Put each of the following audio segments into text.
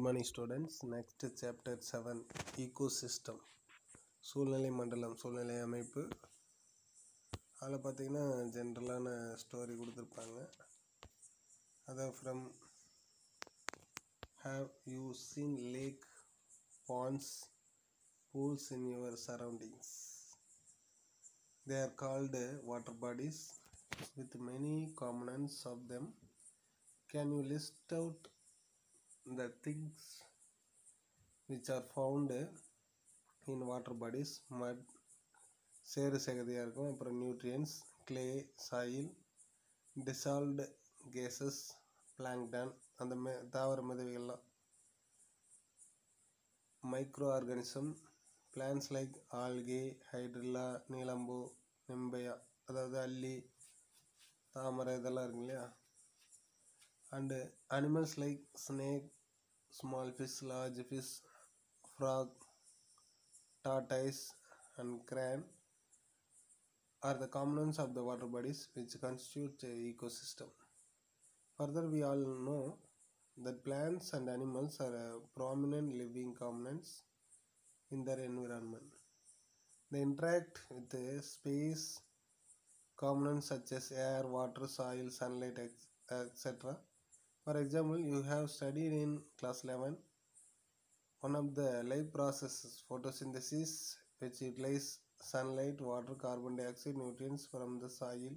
morning students. Next chapter 7 ecosystem சூழ்நிலை மண்டலம் சூழ்நிலை அமைப்பு. அதில் பார்த்திங்கன்னா ஜென்ரலான ஸ்டோரி கொடுத்துருப்பாங்க. அதை from have you seen lake, ponds, pools in your surroundings? They are called water bodies with many components of them. Can you list out the things which are found in water bodies? Mud, சேறு சேகதியாக இருக்கும். அப்புறம் nutrients, clay, soil, dissolved gases, plankton, அந்த தாவர மிதவைகள்லாம், micro organism, plants like algae, hydrilla, நீலம்பூ, nymphaea, அதாவது அல்லி, தாமரை, இதெல்லாம் இருக்கு இல்லையா. And animals like snake, small fish, large fish, frog, tortoise and crane are the components of the water bodies which constitute the ecosystem. Further, we all know that plants and animals are prominent living components in their environment. They interact with the space components such as air, water, soil, sunlight, etc. For example, you have studied in class 11 one of the life processes, photosynthesis, which utilizes sunlight, water, carbon dioxide, nutrients from the soil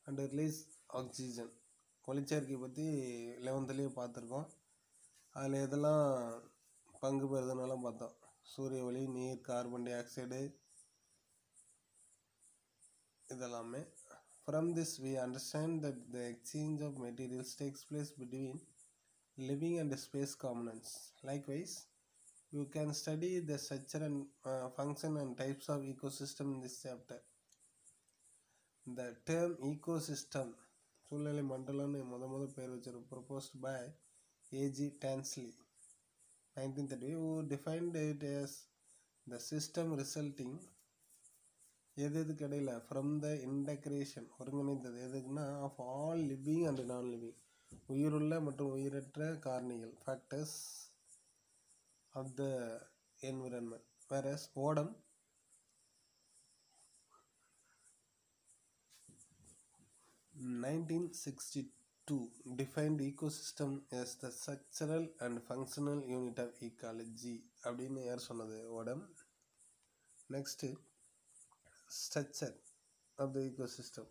and release oxygen. ஒளிச்சேர்க்கை பற்றி 11லேயே பார்த்துருக்கோம். அதில் எதெல்லாம் பங்கு பெறுதுன்னெல்லாம் பார்த்தோம். சூரிய ஒளி, நீர், கார்பன் டை ஆக்சைடு, இதெல்லாமே. From this we understand that the exchange of materials takes place between living and space components. Likewise, you can study the structure and function and types of ecosystem in this chapter. The term ecosystem, சூழ்நிலை மண்டலம்னு முதல் பேர் வச்சிரு, proposed by A.G. Tansley 1930, who defined it as the system resulting எதுக்கு இடையில from the integration, ஒருங்கிணைந்தது எதுக்குன்னா of all living and non-living, உயிருள்ள மற்றும் உயிரற்ற காரணிகள், factors of the environment. Whereas Odum in 1962 defined ecosystem as the structural and functional unit of ecology. அப்படின்னு யார் சொன்னது? ஓடம். Next structure of the ecosystem.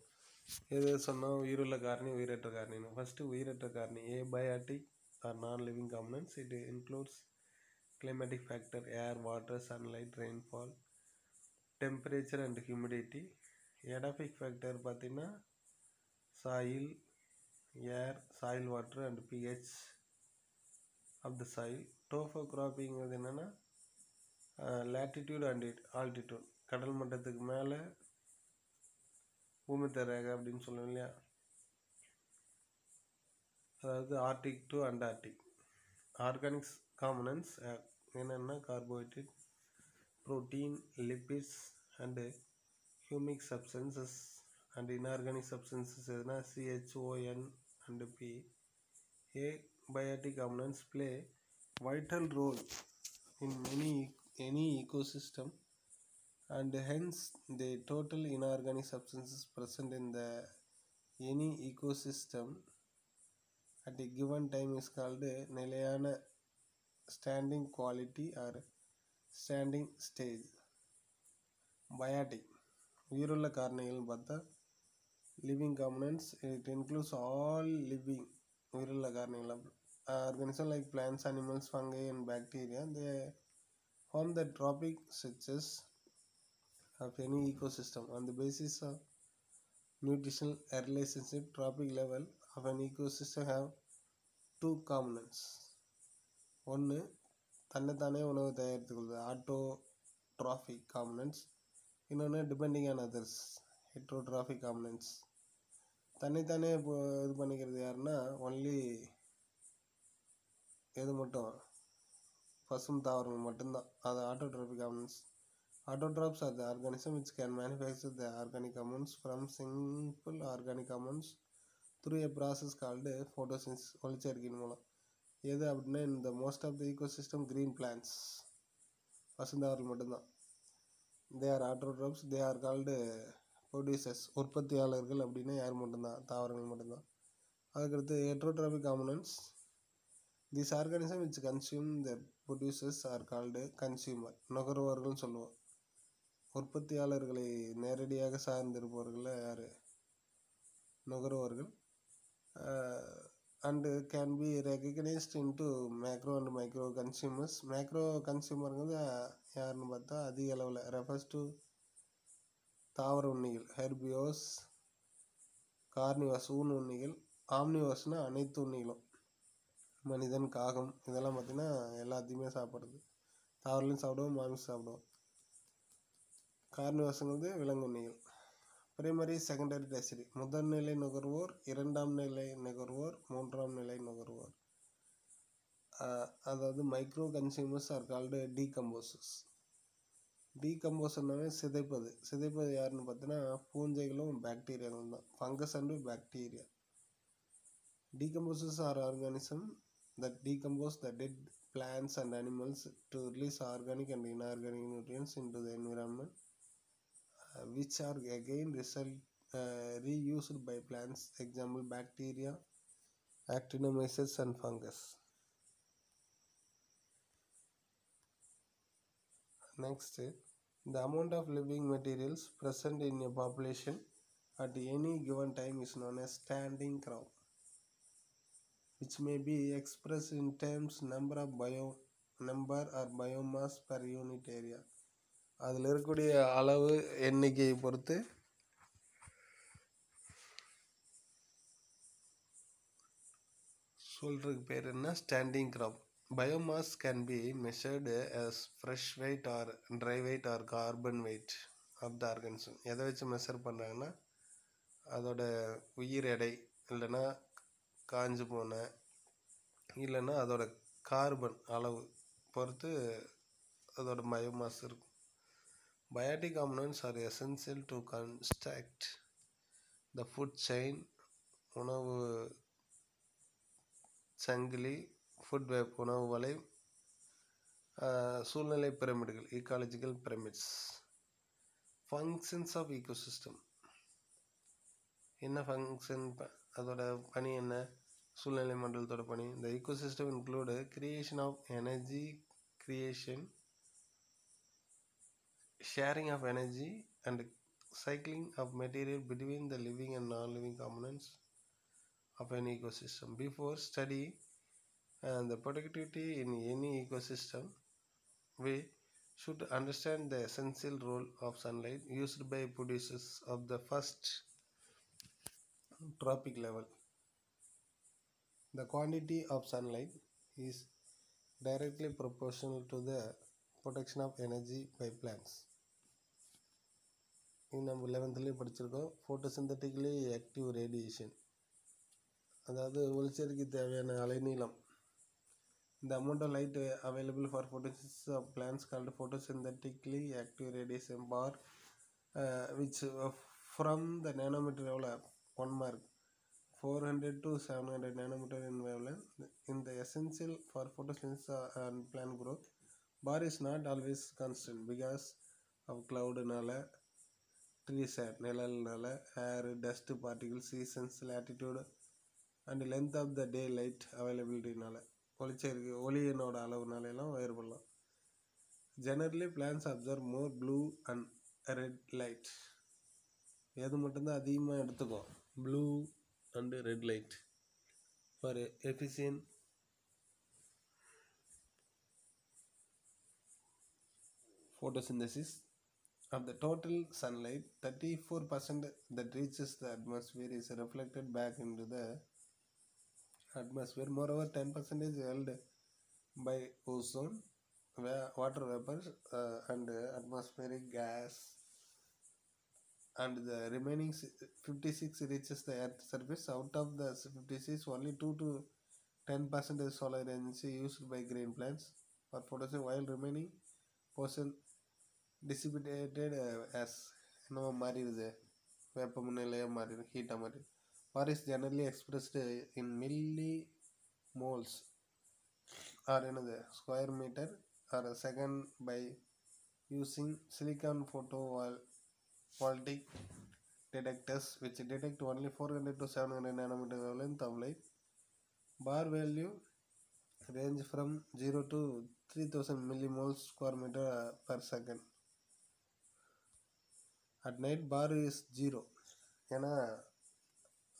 எது சொன்னோம்? உயிருள்ள காரணி, உயிரற்ற காரணின்னு. ஃபஸ்ட்டு உயிரற்ற காரணி, abiotic or non-living components. It includes climatic factor, air, water, sunlight, rainfall, temperature and humidity. Edaphic factor பார்த்தீங்கன்னா soil, air, soil water and pH of the soil. Topography என்னன்னா latitude and altitude, கடல் மட்டத்துக்கு மேலே பூமித்த ரேகை அப்படின்னு சொல்லுவோம் இல்லையா, அதாவது arctic to antarctic. Organics components என்னென்னா carbohydrate, protein, lipids and humic substances. And inorganic substances எதுனா CHON and P. Abiotic components play vital role in any ecosystem, and hence the total inorganic substances present in the any ecosystem at a given time is called நிலையான standing quality or standing stage. Biotic, உயிருள்ள காரணிகள்னு பார்த்தா living components. It includes all living, உயிருள்ள காரணிகள், organisms like plants, animals, fungi and bacteria. They form the trophic structures of any ecosystem. On the basis of nutritional relationship, trophic level of an ecosystem have two components. ஒன்று தன்னைத்தானே உணவு தயாரித்துக்கொள்வது, autotrophic components. இன்னொன்று depending on others, heterotrophic components. தன்னைத்தானே இப்போ இது பண்ணிக்கிறது யாருன்னா only எது மட்டும், பசும் தாவரங்கள் மட்டும்தான், அது autotrophic components. Autotrophs are the organisms which can manufacture the organic compounds from simple organic compounds through a process called photosynthesis, ஒளிச்சேர்க்கையின் மூலம். எது அப்படின்னா இந்த most of the ecosystem green plants, பசுந்தாவர்கள் மட்டும்தான். They are autotrophs, they are called producers, உற்பத்தியாளர்கள் அப்படின்னா யார் மட்டும்தான், தாவரங்கள் மட்டும்தான். அதுக்கடுத்து heterotrophic components, this organism which consume the producers are called consumer, நுகர்வோர்கள்னு சொல்லுவோம். உற்பத்தியாளர்களை நேரடியாக சார்ந்திருப்பவர்கள் யார், நுகர்வோர்கள். And can be recognised into macro and micro consumers. Macro கன்சியூமருங்கிறது யாருன்னு பார்த்தா அதிக அளவில் ரெஃபர்ஸ் டு தாவர உண்ணிகள், ஹெர்பியோஸ், கார்னிவஸ் ஊன் உண்ணிகள், ஆம்னிவஸ்னால் அனைத்து உண்ணிகளும், மனிதன், காகம், இதெல்லாம் பார்த்திங்கன்னா எல்லாத்தையுமே சாப்பிட்றது. தாவரலையும் சாப்பிடுவோம், மாமிசம் சாப்பிடுவோம். கார்னிவஸ்ங்கிறது விலங்கு உண்ணிகள். பிரைமரி, செகண்டரி, டெர்ஷரி, முதல்நிலை நுகர்வோர், இரண்டாம் நிலை நுகர்வோர், மூன்றாம் நிலை நுகர்வோர். அதாவது micro consumers are called decomposers. டீகம்போசர்னாவே சிதைப்பது யாருன்னு பார்த்தீங்கன்னா பூஞ்சைகளும் பாக்டீரியாவும் தான், fungus and bacteria. Decomposers are organisms that decompose the dead plants and animals to release organic and inorganic nutrients into the environment, which are again reused by plants. Example, bacteria, actinomyces and fungus. Next, the amount of living materials present in a population at any given time is known as standing crop, which may be expressed in terms number or biomass per unit area. அதில் இருக்கக்கூடிய அளவு எண்ணிக்கையை பொறுத்து சொல்கிறதுக்கு பேர் என்ன, standing crop. Biomass can be measured as fresh weight or dry weight or carbon weight of the organism. எதை வச்சு மெஷர் பண்ணுறாங்கன்னா அதோட உயிர் எடை, இல்லைன்னா காஞ்சு போன, இல்லைன்னா அதோட கார்பன் அளவு பொறுத்து அதோட பயோமாஸ் இருக்கும். Biotic components are essential to construct the food chain, உணவு சங்கிலி, ஃபுட் வெப், உணவு வலை, சூழ்நிலை பிரமிடுகள், ecological pyramids. Functions of ecosystem, என்ன ஃபங்க்ஷன், அதோட பணி என்ன, சூழ்நிலை மண்டலத்தோட பணி. இந்த ecosystem include creation of energy, creation, sharing of energy and cycling of material between the living and non-living components of an ecosystem. Before study the productivity in any ecosystem, we should understand the essential role of sunlight used by producers of the first tropic level. The quantity of sunlight is directly proportional to the production of energy by plants. இது நம்ம 11th படிச்சிருக்கோம். ஃபோட்டோசிந்தட்டிக்லி active radiation, அதாவது ஒளிச்சேர்க்கைக்கு தேவையான அலைநீளம். இந்த amount of light available for photosynthesis of plants called photosynthetically active radiation bar, which from the nanometer எவ்வளோ 1 mark 400 to 700 nanometer in wavelength. In the essential for photosynthesis and plant growth, bar is not always constant because of cloudனால, tree sap நிழல்னால, air, dust particles, seasons, latitude and length of the day light availabilityனால, ஒளியினோட அளவுனால எல்லாம் வேறுபடலாம். Generally plants observe more blue and red light. எது மட்டும்தான் அதிகமாக எடுத்துக்கும், blue and red light for efficient photosynthesis. Of the total sunlight, 34% that reaches the atmosphere is reflected back into the atmosphere. Moreover, 10% is held by ozone, water vapors, and atmospheric gas, and the remaining 56 reaches the earth surface. Out of the 56, only 2 to 10% is solar energy used by green plants for photosynthesis, while remaining portion dissipated as என்னவோ மாறிடுது, வெப்பநிலையாக மாறிடுது, ஹீட்டாக மாறிடுது. War is generally expressed in millimoles or another square meter or a second by using silicon photovoltaic detectors which detect only 400 to 700 nanometer length of light. Bar value range from 0 to 3000 millimoles square meter per second. At night bar is 0 ஏன்னா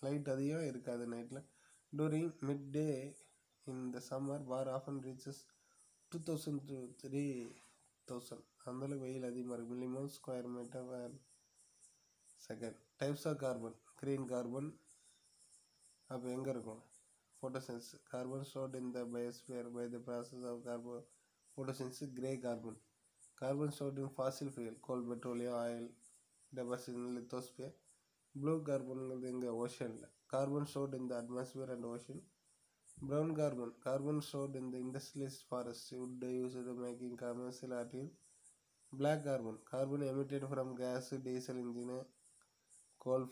light அதிகம் இருக்காது நைட்டில். During midday in the summer bar often reaches 2000 to 3000. அந்தளவுக்கு வெயில் அதிகமாக இருக்குது. Millimole square metre per second. Types of carbon. Green carbon அப்போ எங்கே இருக்கும்? photosynthesis. Carbon stored in the biosphere by the process of photosynthesis. Gray carbon. Carbon stored in fossil fuel, coal, petroleum, oil deposited in lithosphere. Blue carbon in the ocean. Carbon stored in the atmosphere and ocean. Brown carbon. Carbon stored in the industrialist forest. Wood used to making commercial article. Black carbon. Carbon emitted from gas, diesel engine, coal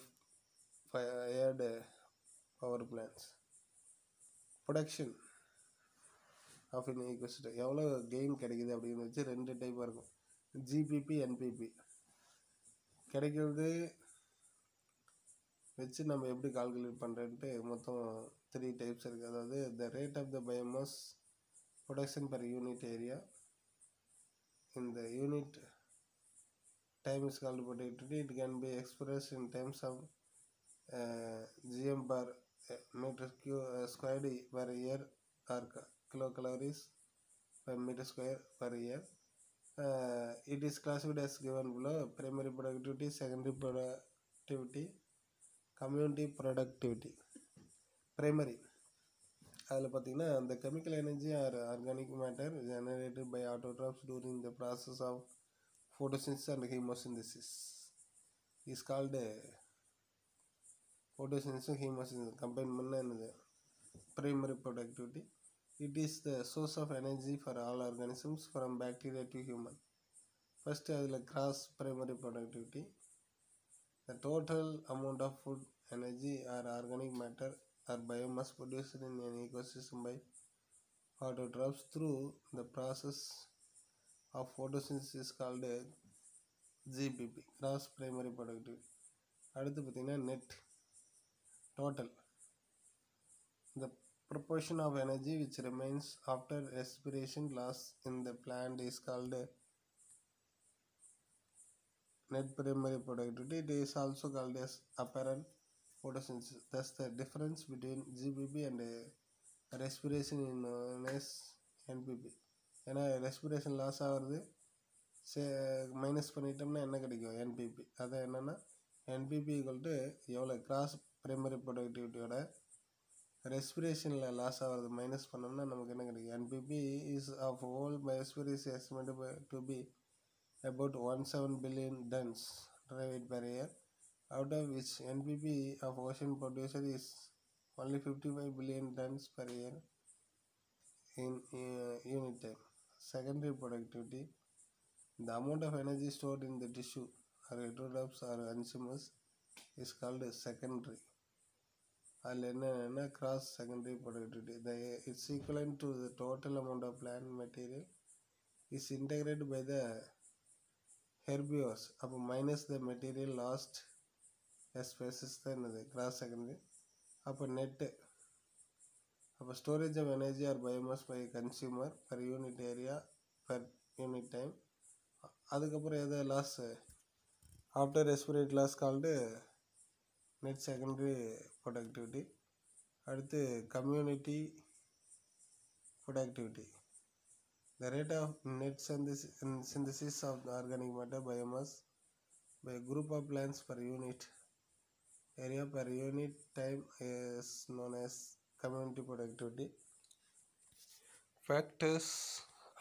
fired power plants. Production of in ஈக்வஸ்ட் எவ்வளோ gain கிடைக்குது அப்படின்னு வச்சு 2 டைப்பாக இருக்கும். GPP, NPP. கிடைக்கிறது வச்சு நம்ம எப்படி கால்குலேட் பண்ணுறேன்ட்டு மொத்தம் 3 டைப்ஸ் இருக்குது. அதாவது the rate of the biomass production per unit area. இந்த unit time is called productivity. It can be expressed in terms of GM per meter squared per year or kilocalories per meter square per year. It is classified as given below: primary productivity, secondary productivity, community productivity. Primary அதில் பார்த்திங்கன்னா the chemical energy or organic matter generated by autotrophs during the process of photosynthesis and chemosynthesis is called photosynthesis, chemosynthesis combine பண்ண என்னது primary productivity. It is the source of energy for all organisms from bacteria to human. First அதில் cross primary productivity. The total amount of food, energy or organic matter or biomass produced in an ecosystem by autotrophs through the process of photosynthesis is called GPP, cross primary productivity. அடுத்து பார்த்திங்கன்னா net total, the proportion of energy which remains after respiration loss in the plant is called net primary productivity. It is also called as apparent photosynthesis. Thus the difference between GPP and respiration is known as NPP. ஏன்னா respiration loss ஆகிறது minus பண்ணிட்டோம்னா என்ன கிடைக்கும்? NPP. அதான் என்னென்னா NPP equal to எவ்வளோ gross primary ப்ரொடக்டிவிட்டியோட ரெஸ்பிரேஷனில் லாஸ் ஆகிறது மைனஸ் பண்ணோம்னா நமக்கு என்ன கிடைக்கும்? NPP is of whole biosphere is estimated to be about 17 billion tons derived per year, out of which NPP of ocean producer is only 55 billion tons per year in unit time. Secondary productivity, the amount of energy stored in the tissue or heterotrophs or enzymes is called secondary. அதில் என்னென்னா cross secondary productivity. It's equivalent to the total amount of plant material is integrated by the herbivores. அப்போ minus the material lost spaces தான் என்னது gross secondary. அப்போ net, அப்போ storage of energy or biomass by consumer per unit area per unit time. அதுக்கப்புறம் எதை loss after respirate loss called net secondary productivity. அடுத்து community productivity, the rate of net synthesis of the organic matter biomass by a group of plants per unit area per unit time is known as community productivity. Factors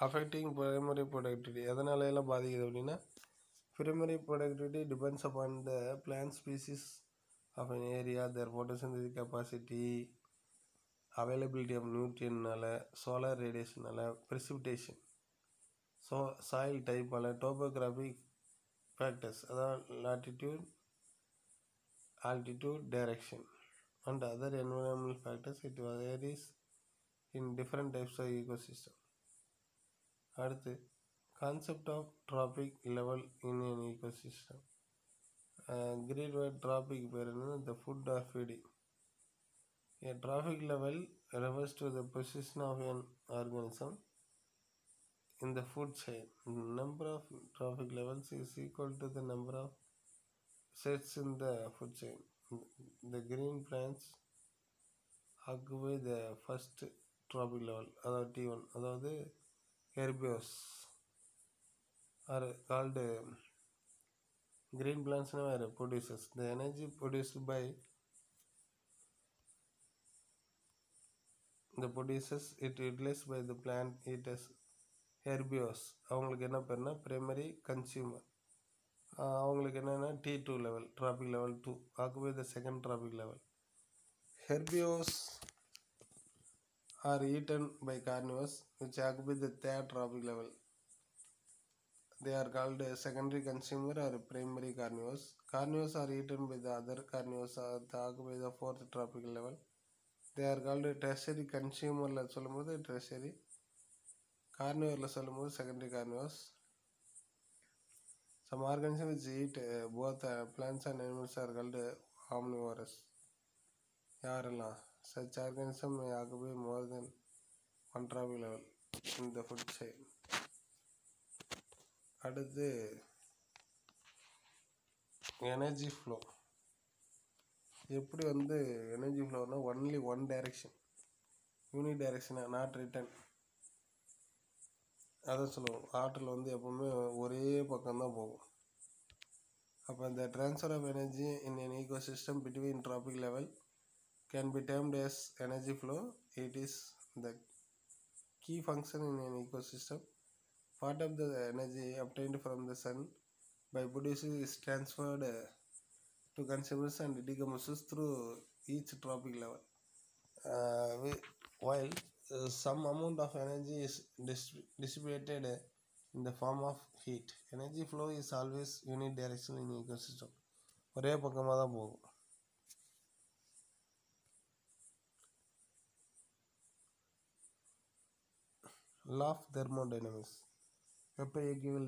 affecting primary productivity, எதனால எல்லாம் பாதிக்குது அப்படின்னா primary productivity depends upon the plant species of an area, their photosynthetic capacity, availability of nutrient, solar radiation, precipitation, soil type, topographic factors, latitude, altitude, direction and other environmental factors. It varies in different types of ecosystem. அடுத்து concept of trophic level in an ecosystem. Green word trophic பேர் என்னன்னா the food or feeding. A trophic level refers to the position of an organism in the food chain. Number of trophic levels is equal to the number of sets in the food chain. The green plants occupy the first trophic level, அதாவது T1. அதாவது herbivores are called green plants are produces the energy produced by the producers it utilized by the plant eaters herbivores. அவங்களுக்கு என்ன பேர்னா primary consumer. அவங்களுக்கு என்னென்னா T2 level, trophic level 2 occupy the second trophic level. Herbivores are eaten by carnivores which occupy the third trophic level. They are called secondary consumer or primary carnivores. Carnivores are eaten by the other carnivores that occupy the fourth tropical level. They are called tertiary consumer. சொல்லும்போது tertiary, carnivore சொல்லும்போது secondary carnivores. Some organisms which eat both plants and animals are called omnivorous. யாரெல்லாம் such organisms may occupy more than one tropic level in the food chain. அடுத்து energy flow. எப்படி energy ஃப்ளோனா only one direction, uni direction, not return. அதை சொல்லுவோம். ஆற்றல் எப்பவுமே ஒரே பக்கம்தான் போகும். அப்போ இந்த transfer of energy in an ecosystem between tropic level can be termed as energy flow. It is the key function in an ecosystem. Part of the energy obtained from the sun by producing is transferred to consumers and decomposes through each tropic level. While some amount of energy is dissipated in the form of heat. Energy flow is always unidirectional in ecosystem. ஒரே பக்கமாக தான் போகும். Law of thermodynamics. வெப்ப இயக்கவியல்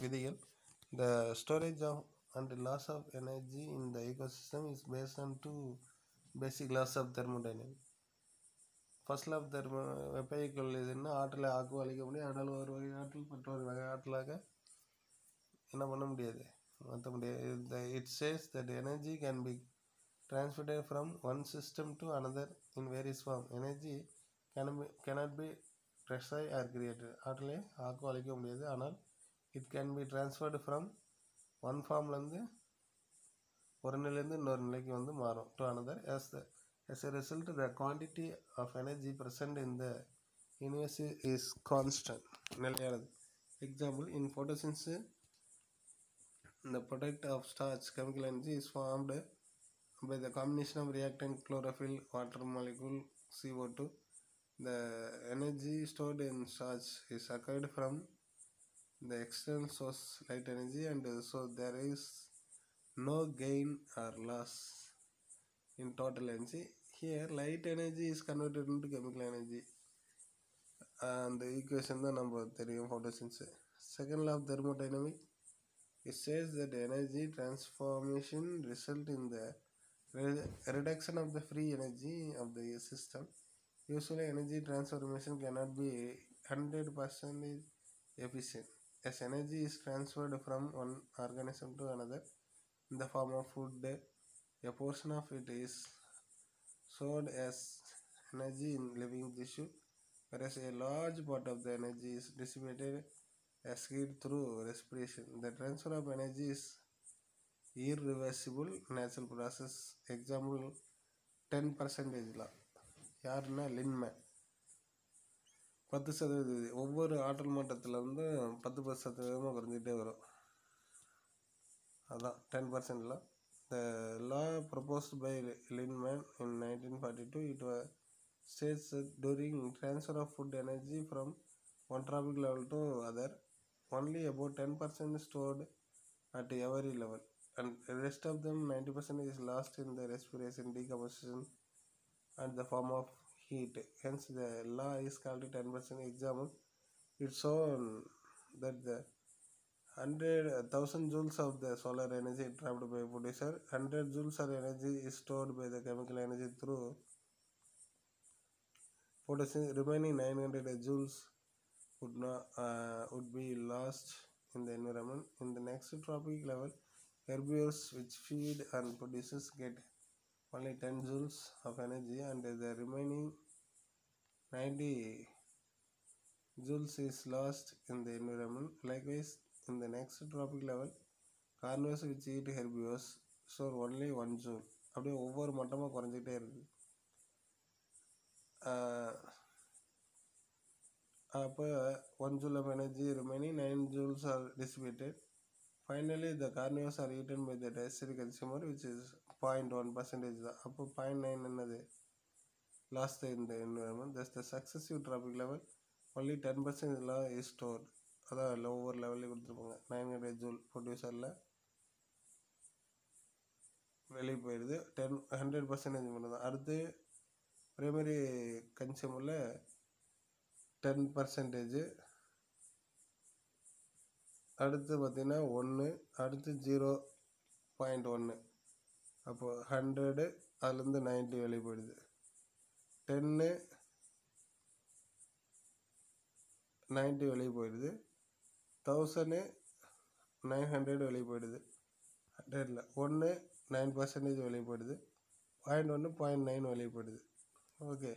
விதிகள். The storage of and loss of energy in the ecosystem is based on two basic laws of thermodynamics. First law of வெப்ப இயக்கவியல் எதுன்னா ஆற்றலை அழிக்க முடியும். ஆனால் ஒரு வகை ஆற்றல் மற்றொரு வகை ஆற்றலாக என்ன பண்ண முடியாது, மாற்ற முடியாது. It says that energy can be transferred from one system to another in various form. Energy cannot be destroyed or created. ஆற்றலை அழிக்க முடியாது, ஆனால் it can be transferred from one ஃபார்ம்லேருந்து ஒரு நிலையிலேருந்து இன்னொரு நிலைக்கு மாறும் to another. As a result, the quantity of energy present in the universe is constant, நிலையானது. Example, in photosynthesis, the product of starch chemical energy is formed by the combination of reactant chlorophyll, water molecule, CO2. The energy stored in starch is acquired from the external source, light energy, and so there is no gain or loss in total energy. Here light energy is converted into chemical energy. And the equation தான் நம்ம தெரியும், photosynthesis. Second law of thermodynamics, it says that energy transformation result in the reduction of the free energy of the system. Usually energy transformation cannot be 100% efficient. As energy is transferred from one organism to another in the form of food, a portion of it is stored as energy in living tissue, whereas a large part of the energy is dissipated as heat through respiration. The transfer of energy is irreversible natural process. Example, 10% law. யாருன்னா லின்மேன். 10% ஒவ்வொரு ஆற்றல் மட்டத்தில் 10% குறைஞ்சிட்டே வரும். அதான் 10% law. The law proposed by Linnemann in 1942, it states that during transfer of food energy from one tropic level to other, only about 10% is stored at every level, and the rest of them 90% is lost in the respiration, decomposition, and the form of heat. Hence the law is called 10% example. It's shown that the 100,000 joules of the solar energy trapped by producer, 100 joules of energy is stored by the chemical energy through photosynthesis. Remaining 900 joules would be lost in the environment. In the next tropic level, herbivores which feed on producers get only 10 joules of energy, and the remaining 90 joules is lost in the environment. Likewise, in the next tropic level, carnivores which eat herbivores store only 1 joule. அப்படியே ஒவ்வொரு மட்டமாக குறைஞ்சிக்கிட்டே இருக்குது. அப்போ 1 joule of energy remaining, 9 joules are dissipated. Finally, the carnivores are eaten by the tertiary consumer, which is 0.1% தான். அப்போ 0.9 என்னது lost in the environment. Thus the successive tropic level only 10% is stored. அதான் ஒவ்வொரு லெவல்லையும் கொடுத்துருப்பாங்க. 900 joule ப்ரொடியூசரில் வெளியே போயிடுது. 100% மட்டும் தான். அடுத்து ப்ரைமரி கன்சியூமரில் 10%, அடுத்து பார்த்திங்கன்னா 1, அடுத்து 0.1. அப்போது 100 அதுலேருந்து 90 வெளியே போயிடுது. 10 90 வெளியே போயிடுது. 1000 900 வெளியே போயிடுது. 100ல் 1 9% வெளியே போயிடுது. 0.1 0.9 வெளியே போயிடுது. ஓகே.